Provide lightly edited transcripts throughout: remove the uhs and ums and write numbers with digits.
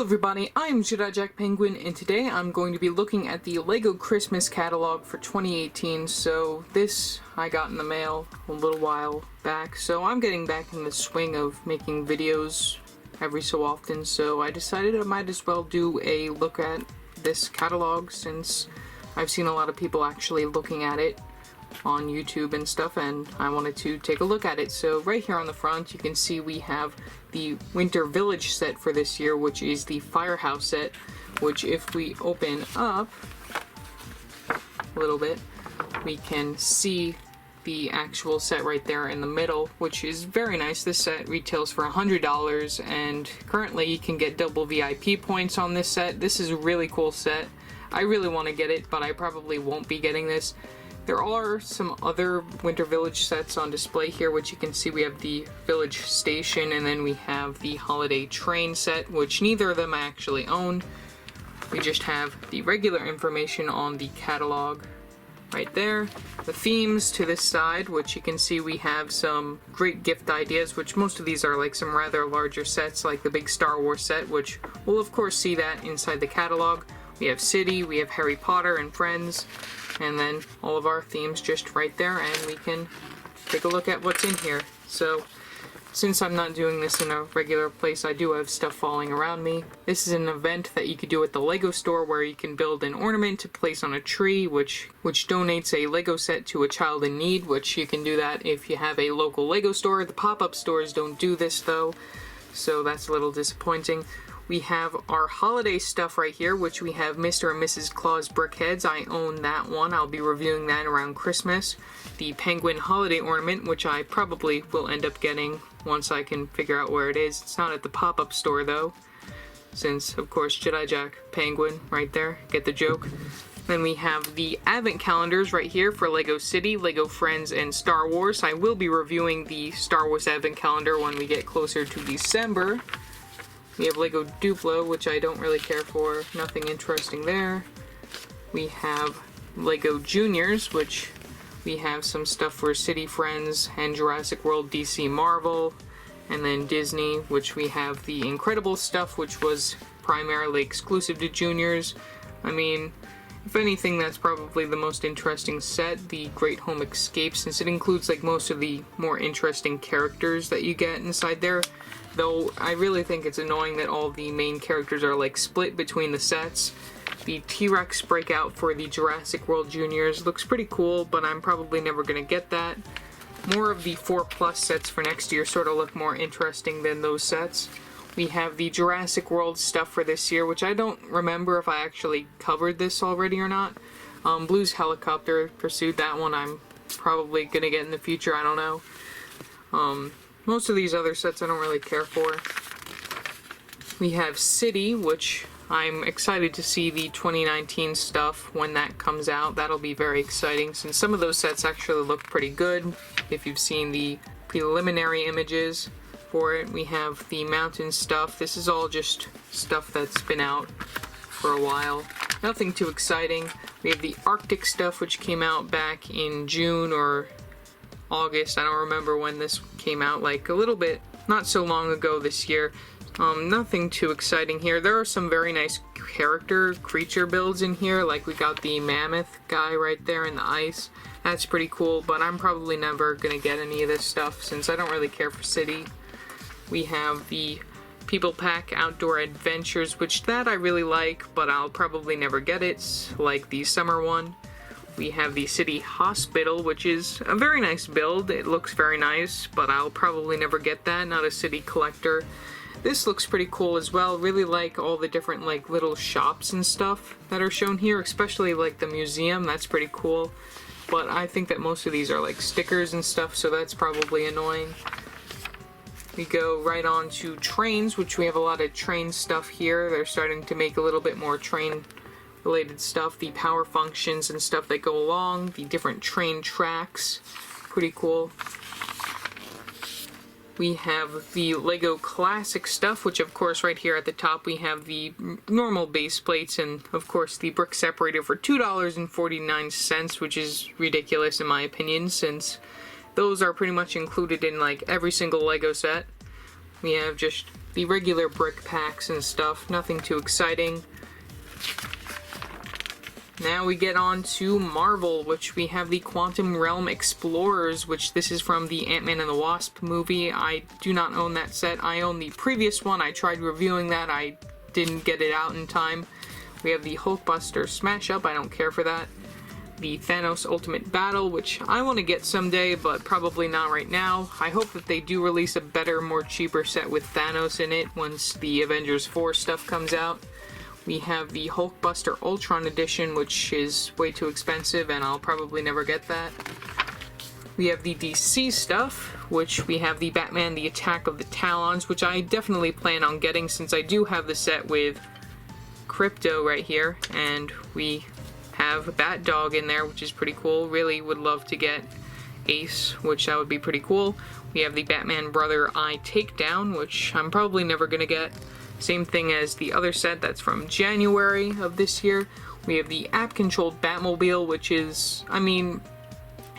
everybody, I'm Jedi Jack Penguin, and today I'm going to be looking at the LEGO Christmas catalog for 2018. So this I got in the mail a little while back, so I'm getting back in the swing of making videos every so often, so I decided I might as well do a look at this catalog since I've seen a lot of people actually looking at it on YouTube and stuff, and I wanted to take a look at it. So right here on the front you can see we have the Winter Village set for this year, which is the Firehouse set, which if we open up a little bit we can see the actual set right there in the middle, which is very nice. This set retails for $100 and currently you can get double VIP points on this set. This is a really cool set. I really want to get it, but I probably won't be getting this. There are some other Winter Village sets on display here, which you can see we have the Village Station and then we have the Holiday Train set, which neither of them I actually own. We just have the regular information on the catalog right there. The themes to this side, which you can see we have some great gift ideas, which most of these are like some rather larger sets, like the big Star Wars set, which we'll of course see that inside the catalog. We have City, we have Harry Potter and Friends, and then all of our themes just right there, and we can take a look at what's in here. So since I'm not doing this in a regular place, I do have stuff falling around me. This is an event that you could do at the LEGO store where you can build an ornament to place on a tree, which donates a LEGO set to a child in need, which you can do that if you have a local LEGO store. The pop-up stores don't do this though, so that's a little disappointing. We have our holiday stuff right here, which we have Mr. and Mrs. Claus Brickheads. I own that one. I'll be reviewing that around Christmas. The Penguin Holiday Ornament, which I probably will end up getting once I can figure out where it is. It's not at the pop-up store though, since of course Jedi Jack Penguin right there. Get the joke. Then we have the advent calendars right here for LEGO City, LEGO Friends, and Star Wars. I will be reviewing the Star Wars advent calendar when we get closer to December. We have LEGO Duplo, which I don't really care for. Nothing interesting there. We have LEGO Juniors, which we have some stuff for City, Friends, and Jurassic World, DC, Marvel. And then Disney, which we have the Incredible stuff, which was primarily exclusive to Juniors. I mean, if anything, that's probably the most interesting set, the Great Home Escape, since it includes like most of the more interesting characters that you get inside there. Though I really think it's annoying that all the main characters are like split between the sets. The T-Rex breakout for the Jurassic World Juniors looks pretty cool, but I'm probably never gonna get that. More of the 4+ sets for next year sort of look more interesting than those sets. We have the Jurassic World stuff for this year, which I don't remember if I actually covered this already or not. Blue's Helicopter Pursuit, that one I'm probably gonna get in the future, I don't know. Most of these other sets I don't really care for. We have City, which I'm excited to see the 2019 stuff when that comes out. That'll be very exciting since some of those sets actually look pretty good if you've seen the preliminary images for it. We have the mountain stuff. This is all just stuff that's been out for a while. Nothing too exciting. We have the Arctic stuff, which came out back in June or August. I don't remember when this came out, like a little bit, not so long ago this year. Nothing too exciting here. There are some very nice creature builds in here, like we got the mammoth guy right there in the ice. That's pretty cool, but I'm probably never gonna get any of this stuff since I don't really care for City. We have the People Pack Outdoor Adventures, which that I really like, but I'll probably never get it, like the summer one. We have the City Hospital, which is a very nice build. It looks very nice, but I'll probably never get that, not a City collector. This looks pretty cool as well. Really like all the different like little shops and stuff that are shown here, especially like the museum. That's pretty cool. But I think that most of these are like stickers and stuff, so that's probably annoying. We go right on to trains, which we have a lot of train stuff here. They're starting to make a little bit more train related stuff, the power functions and stuff that go along, the different train tracks, pretty cool. We have the LEGO Classic stuff, which of course right here at the top we have the normal base plates and of course the brick separator for $2.49, which is ridiculous in my opinion since those are pretty much included in like every single LEGO set. we have just the regular brick packs and stuff, nothing too exciting. Now we get on to Marvel, which we have the Quantum Realm Explorers, which this is from the Ant-Man and the Wasp movie. I do not own that set. I own the previous one. I tried reviewing that. I didn't get it out in time. We have the Hulkbuster Smash Up. I don't care for that. The Thanos Ultimate Battle, which I want to get someday, but probably not right now. I hope that they do release a better, more cheaper set with Thanos in it once the Avengers 4 stuff comes out. We have the Hulkbuster Ultron Edition, which is way too expensive, and I'll probably never get that. We have the DC stuff, which we have the Batman The Attack of the Talons, which I definitely plan on getting since I do have the set with Crypto right here, and we have Bat Dog in there, which is pretty cool. Really would love to get Ace, which that would be pretty cool. We have the Batman Brother Eye Takedown, which I'm probably never gonna get. Same thing as the other set that's from January of this year. We have the app-controlled Batmobile, which is, I mean,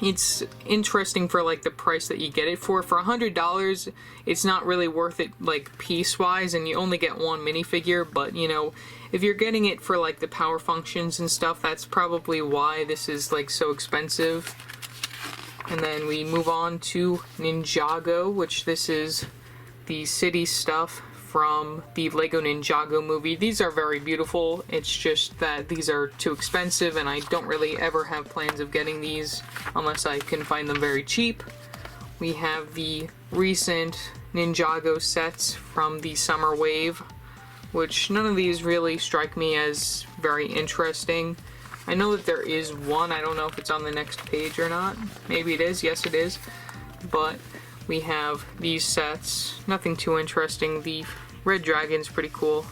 it's interesting for like the price that you get it for. For $100, it's not really worth it like piece-wise, and you only get one minifigure, but you know, if you're getting it for like the power functions and stuff, that's probably why this is like so expensive. And then we move on to Ninjago, which this is the city stuff from the Lego Ninjago movie. These are very beautiful. It's just that these are too expensive and I don't really ever have plans of getting these unless I can find them very cheap. We have the recent Ninjago sets from the Summer Wave, which none of these really strike me as very interesting. I know that there is one. I don't know if it's on the next page or not. Maybe it is. Yes, it is. But we have these sets. Nothing too interesting. The Red Dragon's pretty cool.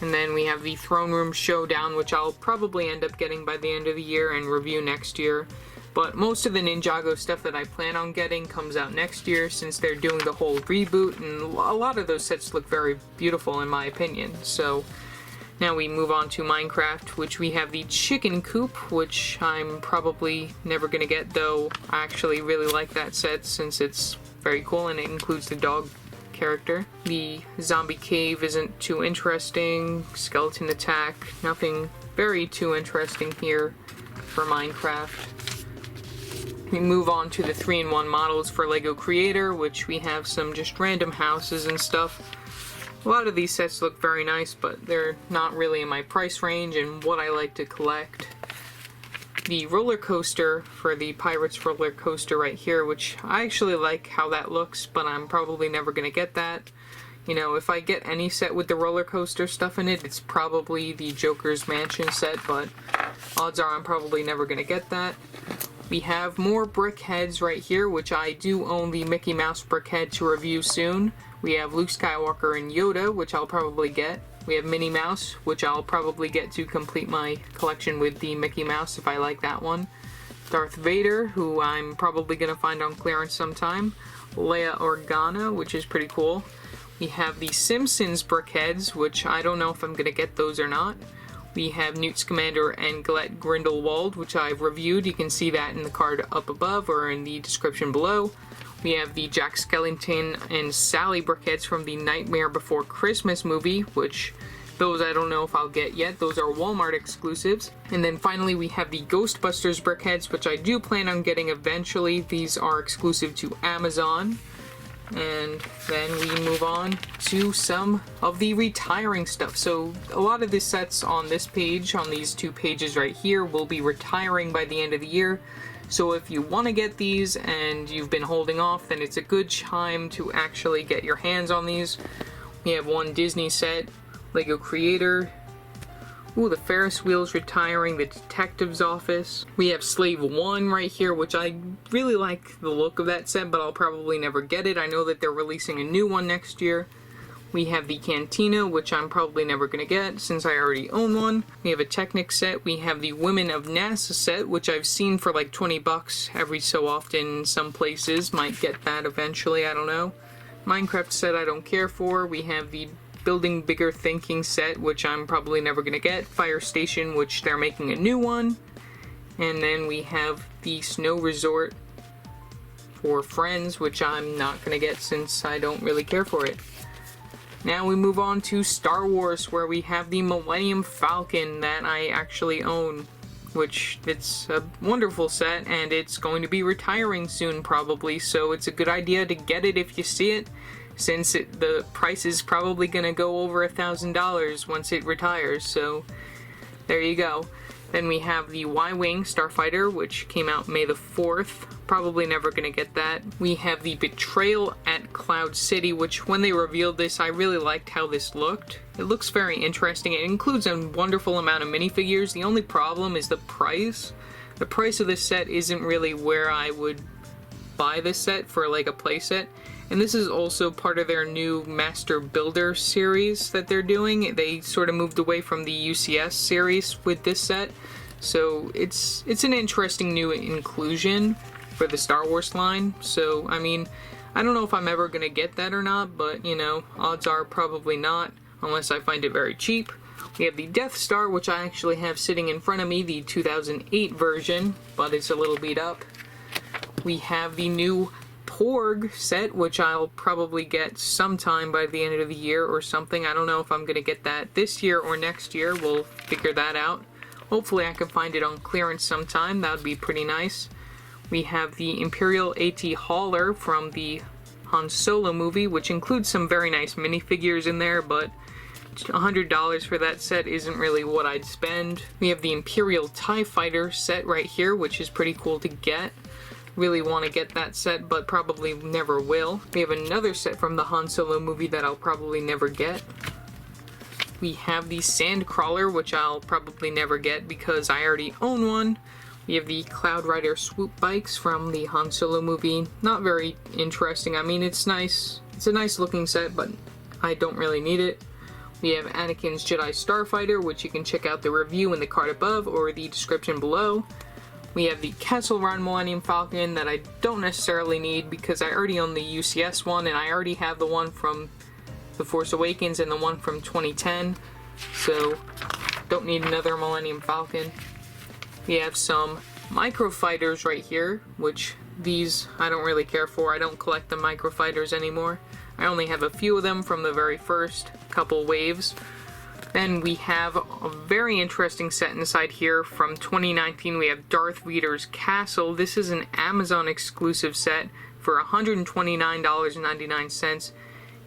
And then we have the Throne Room Showdown, which I'll probably end up getting by the end of the year and review next year. But most of the Ninjago stuff that I plan on getting comes out next year since they're doing the whole reboot, and a lot of those sets look very beautiful in my opinion. So now we move on to Minecraft, which we have the Chicken Coop, which I'm probably never gonna get, though I actually really like that set since it's very cool and it includes the dog character. The Zombie Cave isn't too interesting. Skeleton Attack, nothing very too interesting here for Minecraft. We move on to the 3-in-1 models for Lego Creator, which we have some just random houses and stuff. A lot of these sets look very nice, but they're not really in my price range and what I like to collect. The roller coaster for the Pirates roller coaster right here, which I actually like how that looks, but I'm probably never gonna get that. You know, if I get any set with the roller coaster stuff in it, it's probably the Joker's Mansion set, but odds are I'm probably never gonna get that. We have more brick heads right here, which I do own the Mickey Mouse brick head to review soon. We have Luke Skywalker and Yoda, which I'll probably get. We have Minnie Mouse, which I'll probably get to complete my collection with the Mickey Mouse if I like that one. Darth Vader, who I'm probably going to find on clearance sometime. Leia Organa, which is pretty cool. We have the Simpsons brickheads, which I don't know if I'm going to get those or not. We have Newt Scamander and Gillette Grindelwald, which I've reviewed. You can see that in the card up above or in the description below. We have the Jack Skellington and Sally brickheads from the Nightmare Before Christmas movie, which those I don't know if I'll get yet. Those are Walmart exclusives. And then finally we have the Ghostbusters brickheads, which I do plan on getting eventually. These are exclusive to Amazon. And then we move on to some of the retiring stuff. So a lot of the sets on this page, on these two pages right here, will be retiring by the end of the year. So if you want to get these and you've been holding off, then it's a good time to actually get your hands on these. We have one Disney set, Lego Creator. Ooh, the Ferris wheel's retiring, the Detective's Office. We have Slave 1 right here, which I really like the look of that set, but I'll probably never get it. I know that they're releasing a new one next year. We have the Cantina, which I'm probably never going to get since I already own one. We have a Technic set. We have the Women of NASA set, which I've seen for like 20 bucks every so often in some places. Might get that eventually, I don't know. Minecraft set I don't care for. We have the Building Bigger Thinking set, which I'm probably never going to get. Fire Station, which they're making a new one. And then we have the Snow Resort for friends, which I'm not gonna get since I don't really care for it. Now we move on to Star Wars, where we have the Millennium Falcon that I actually own, which it's a wonderful set, and it's going to be retiring soon probably, so it's a good idea to get it if you see it, since the price is probably going to go over $1,000 once it retires, so there you go. Then we have the Y-Wing Starfighter, which came out May the 4th. Probably never gonna get that. We have the Betrayal at Cloud City, which when they revealed this, I really liked how this looked. It looks very interesting. It includes a wonderful amount of minifigures. The only problem is the price. The price of this set isn't really where I would buy this set for like a playset. And this is also part of their new Master Builder series that they're doing. They sort of moved away from the UCS series with this set. So it's an interesting new inclusion for the Star Wars line. So, I mean, I don't know if I'm ever going to get that or not, but, you know, odds are probably not, unless I find it very cheap. We have the Death Star, which I actually have sitting in front of me, the 2008 version, but it's a little beat up. We have the new Porg set, which I'll probably get sometime by the end of the year or something. I don't know if I'm going to get that this year or next year. We'll figure that out. Hopefully I can find it on clearance sometime. That would be pretty nice. We have the Imperial AT Hauler from the Han Solo movie, which includes some very nice minifigures in there, but $100 for that set isn't really what I'd spend. We have the Imperial TIE Fighter set right here, which is pretty cool to get. Really want to get that set, but probably never will. We have another set from the Han Solo movie that I'll probably never get. We have the Sandcrawler, which I'll probably never get because I already own one. We have the Cloud Rider Swoop Bikes from the Han Solo movie. Not very interesting. I mean, it's nice. It's a nice looking set, but I don't really need it. We have Anakin's Jedi Starfighter, which you can check out the review in the card above or the description below. We have the Castle Run Millennium Falcon that I don't necessarily need because I already own the UCS one, and I already have the one from The Force Awakens and the one from 2010, so don't need another Millennium Falcon. We have some Microfighters right here, which these I don't really care for. I don't collect the Microfighters anymore. I only have a few of them from the very first couple waves. Then we have a very interesting set inside here from 2019. We have Darth Vader's Castle. This is an Amazon exclusive set for $129.99.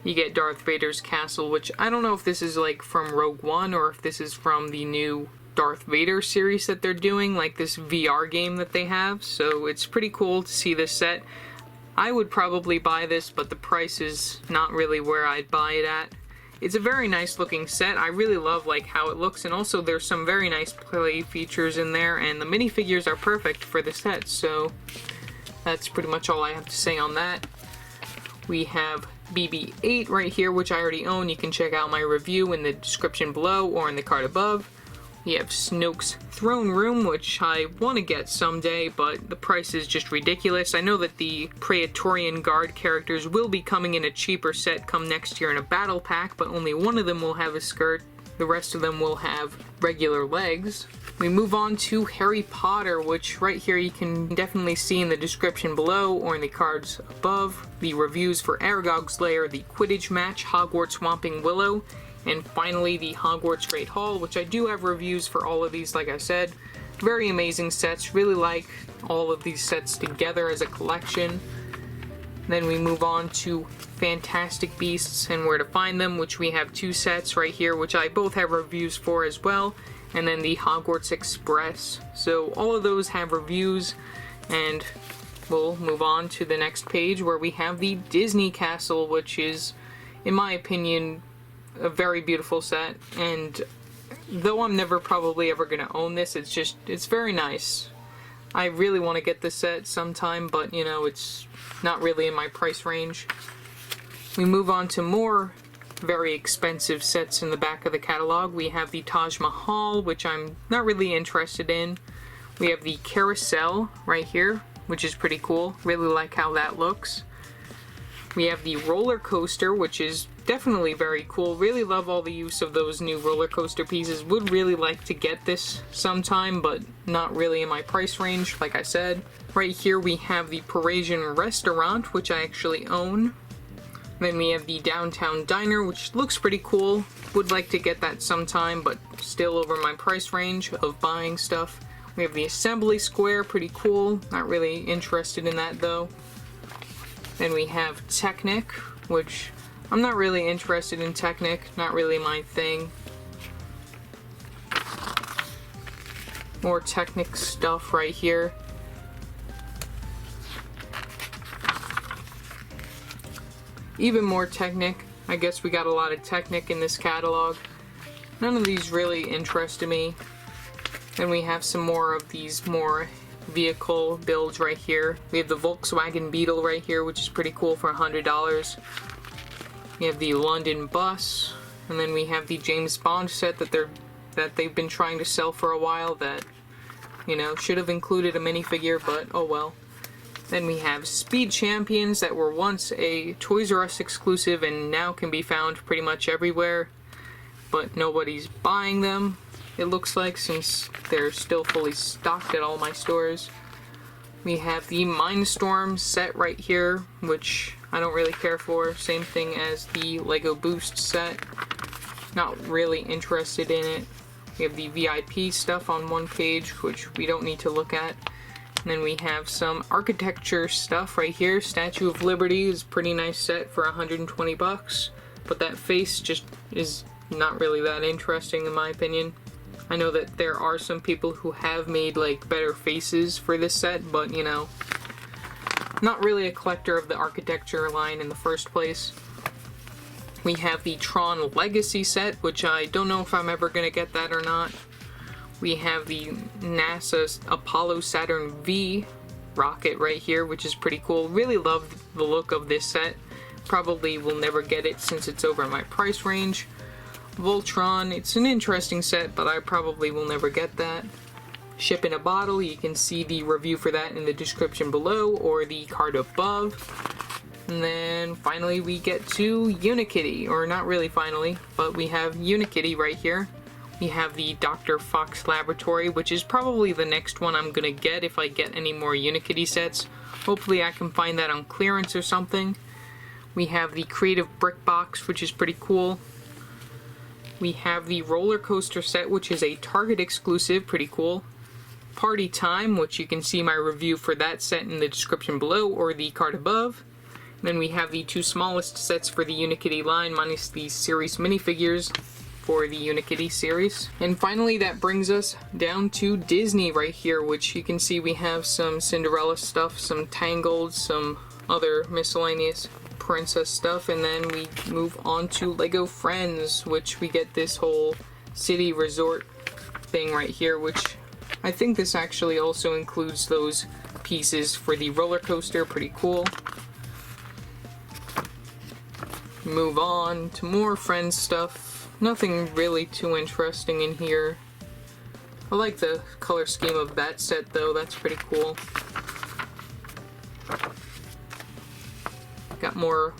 You get Darth Vader's Castle, which I don't know if this is like from Rogue One or if this is from the new Darth Vader series that they're doing, like this VR game that they have. So it's pretty cool to see this set. I would probably buy this, but the price is not really where I'd buy it at. It's a very nice looking set. I really love like how it looks, and also there's some very nice play features in there, and the minifigures are perfect for the set, so that's pretty much all I have to say on that. We have BB-8 right here, which I already own. You can check out my review in the description below or in the card above. We have Snoke's Throne Room, which I want to get someday, but the price is just ridiculous. I know that the Praetorian Guard characters will be coming in a cheaper set come next year in a battle pack, but only one of them will have a skirt. The rest of them will have regular legs. We move on to Harry Potter, which right here you can definitely see in the description below or in the cards above. The reviews for Aragog's Lair, the Quidditch match, Hogwarts Swamping Willow, and finally the Hogwarts Great Hall, which I do have reviews for all of these, like I said. Very amazing sets. Really like all of these sets together as a collection. Then we move on to Fantastic Beasts and Where to Find Them, which we have two sets right here, which I both have reviews for as well. And then the Hogwarts Express. So all of those have reviews, and we'll move on to the next page where we have the Disney Castle, which is, in my opinion, a very beautiful set, and though I'm never probably ever going to own this, it's very nice. I really want to get this set sometime, but you know, it's not really in my price range. We move on to more very expensive sets in the back of the catalog. We have the Taj Mahal, which I'm not really interested in. We have the Carousel right here, which is pretty cool. Really like how that looks. We have the Roller Coaster, which is definitely very cool. Really love all the use of those new roller coaster pieces. Would really like to get this sometime, but not really in my price range, like I said. Right here we have the Parisian Restaurant, which I actually own. Then we have the Downtown Diner, which looks pretty cool. Would like to get that sometime, but still over my price range of buying stuff. We have the Assembly Square, pretty cool. Not really interested in that though. Then we have Technic, which I'm not really interested in. Technic, not really my thing. More Technic stuff right here. Even more Technic. I guess we got a lot of Technic in this catalog. None of these really interested me. Then we have some more of these more vehicle builds right here. We have the Volkswagen Beetle right here, which is pretty cool for $100. We have the London Bus, and then we have the James Bond set that they've been trying to sell for a while that, you know, should have included a minifigure, but oh well. Then we have Speed Champions that were once a Toys R Us exclusive and now can be found pretty much everywhere, but nobody's buying them, it looks like, since they're still fully stocked at all my stores. We have the Mindstorm set right here, which I don't really care for. Same thing as the Lego Boost set. Not really interested in it. We have the VIP stuff on one page, which we don't need to look at. And then we have some architecture stuff right here. Statue of Liberty is a pretty nice set for 120 bucks, but that face just is not really that interesting in my opinion. I know that there are some people who have made like better faces for this set, but you know, not really a collector of the architecture line in the first place. We have the Tron Legacy set, which I don't know if I'm ever gonna get that or not. We have the NASA Apollo Saturn V rocket right here, which is pretty cool. Really love the look of this set. Probably will never get it since it's over my price range. Voltron, it's an interesting set, but I probably will never get that. Ship in a Bottle, you can see the review for that in the description below or the card above. And then finally we get to Unikitty, or not really finally, but we have Unikitty right here. We have the Dr. Fox Laboratory, which is probably the next one I'm gonna get if I get any more Unikitty sets. Hopefully I can find that on clearance or something. We have the Creative Brick Box, which is pretty cool. We have the Roller Coaster set, which is a Target exclusive, pretty cool. Party Time, which you can see my review for that set in the description below or the card above. Then we have the two smallest sets for the Unikitty line, minus the series minifigures for the Unikitty series. And finally that brings us down to Disney right here, which you can see we have some Cinderella stuff, some Tangled, some other miscellaneous princess stuff, and then we move on to Lego Friends, which we get this whole city resort thing right here, which I think this actually also includes those pieces for the roller coaster. Pretty cool. Move on to more Friends stuff. Nothing really too interesting in here. I like the color scheme of that set though, that's pretty cool. Got more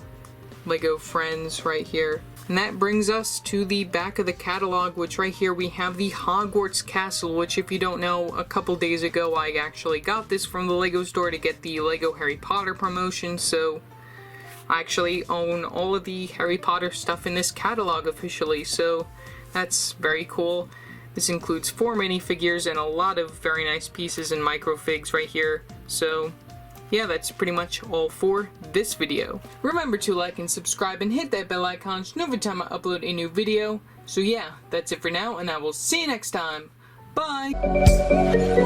Lego Friends right here. And that brings us to the back of the catalog, which right here we have the Hogwarts Castle, which if you don't know, a couple days ago I actually got this from the Lego store to get the Lego Harry Potter promotion, so I actually own all of the Harry Potter stuff in this catalog officially, so that's very cool. This includes 4 minifigures and a lot of very nice pieces and microfigs right here, so yeah, that's pretty much all for this video. Remember to like and subscribe and hit that bell icon to know every time I upload a new video. So yeah, that's it for now, and I will see you next time. Bye!